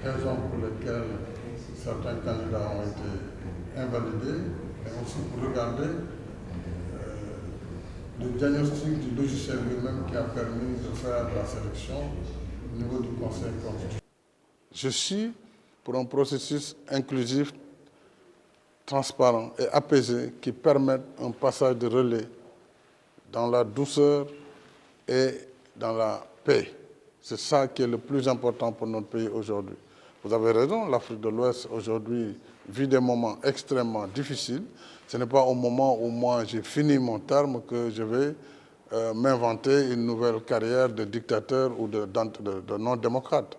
raisons pour lesquelles certains candidats ont été invalidés, mais aussi pour regarder le diagnostic du logiciel lui-même qui a permis de faire la sélection au niveau du Conseil constitutionnel. Je suis pour un processus inclusif, transparent et apaisé qui permette un passage de relais dans la douceur et dans la paix. C'est ça qui est le plus important pour notre pays aujourd'hui. Vous avez raison, l'Afrique de l'Ouest aujourd'hui vit des moments extrêmement difficiles. Ce n'est pas au moment où moi j'ai fini mon terme que je vais m'inventer une nouvelle carrière de dictateur ou de non-démocrate.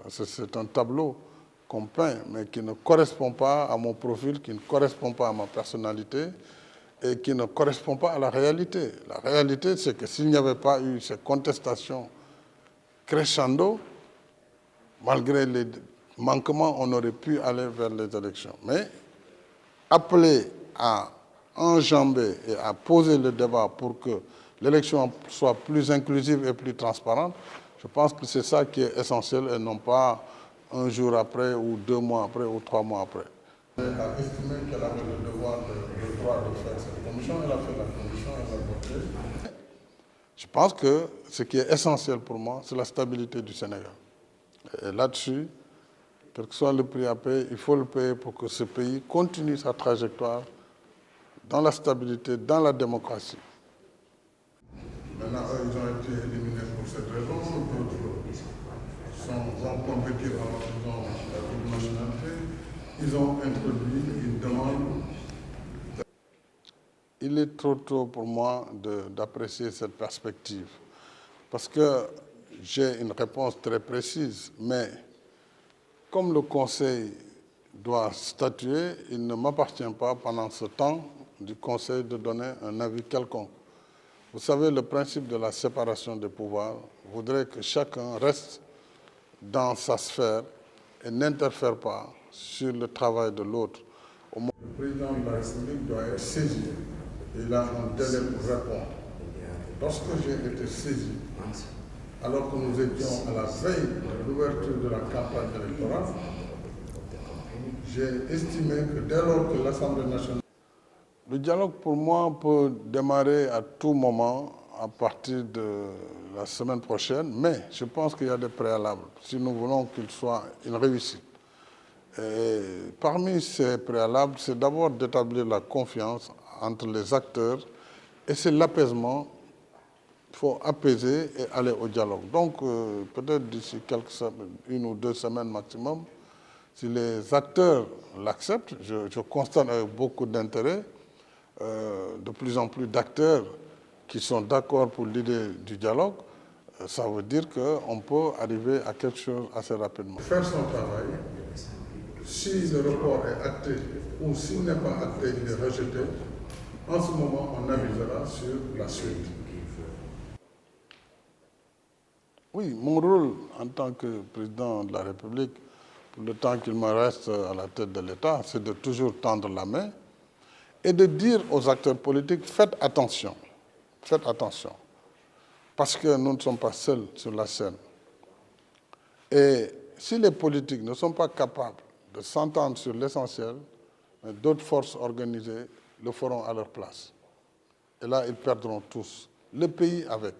C'est un tableau qu'on peint, mais qui ne correspond pas à mon profil, qui ne correspond pas à ma personnalité et qui ne correspond pas à la réalité. La réalité, c'est que s'il n'y avait pas eu ces contestations crescendo, malgré les manquements, on aurait pu aller vers les élections. Mais appeler à enjamber et à poser le débat pour que l'élection soit plus inclusive et plus transparente, je pense que c'est ça qui est essentiel et non pas un jour après ou 2 mois après ou 3 mois après. Elle a estimé qu'elle avait le devoir, le droit de faire cette commission. Elle a fait la commission, elle a voté. Je pense que ce qui est essentiel pour moi, c'est la stabilité du Sénégal. Et là-dessus, quel que soit le prix à payer, il faut le payer pour que ce pays continue sa trajectoire dans la stabilité, dans la démocratie. Maintenant, eux, ils ont été éliminés pour cette raison. D'autres vont compétir dans la double nationalité. Ils ont introduit une demande. Il est trop tôt pour moi d'apprécier cette perspective parce que j'ai une réponse très précise, mais comme le Conseil doit statuer, il ne m'appartient pas pendant ce temps du Conseil de donner un avis quelconque. Vous savez, le principe de la séparation des pouvoirs voudrait que chacun reste dans sa sphère et n'interfère pas sur le travail de l'autre. Le président de la République doit être saisi. Il a un délai pour répondre. Lorsque j'ai été saisi, alors que nous étions à la veille de l'ouverture de la campagne électorale, j'ai estimé que dès lors que l'Assemblée nationale... Le dialogue, pour moi, peut démarrer à tout moment, à partir de la semaine prochaine, mais je pense qu'il y a des préalables, si nous voulons qu'il soit une réussite. Et parmi ces préalables, c'est d'abord d'établir la confiance entre les acteurs, et c'est l'apaisement. Il faut apaiser et aller au dialogue. Donc, peut-être d'ici une ou 2 semaines maximum, si les acteurs l'acceptent, je constate avec beaucoup d'intérêt, de plus en plus d'acteurs qui sont d'accord pour l'idée du dialogue, ça veut dire qu'on peut arriver à quelque chose assez rapidement. Faire son travail, si le report est acté ou s'il n'est pas acté, il est rejeté, en ce moment, on avisera sur la suite. Oui, mon rôle en tant que président de la République, pour le temps qu'il me reste à la tête de l'État, c'est de toujours tendre la main et de dire aux acteurs politiques, faites attention, parce que nous ne sommes pas seuls sur la scène. Et si les politiques ne sont pas capables de s'entendre sur l'essentiel, d'autres forces organisées le feront à leur place. Et là, ils perdront tous, le pays avec.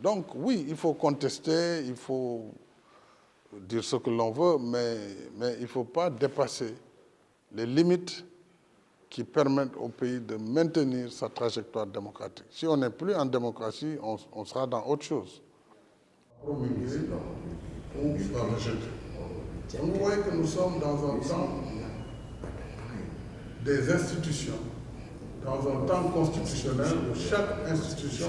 Donc oui, il faut contester, il faut dire ce que l'on veut, mais il ne faut pas dépasser les limites qui permettent au pays de maintenir sa trajectoire démocratique. Si on n'est plus en démocratie, on sera dans autre chose. Vous voyez que nous sommes dans un temps des institutions, dans un temps constitutionnel où chaque institution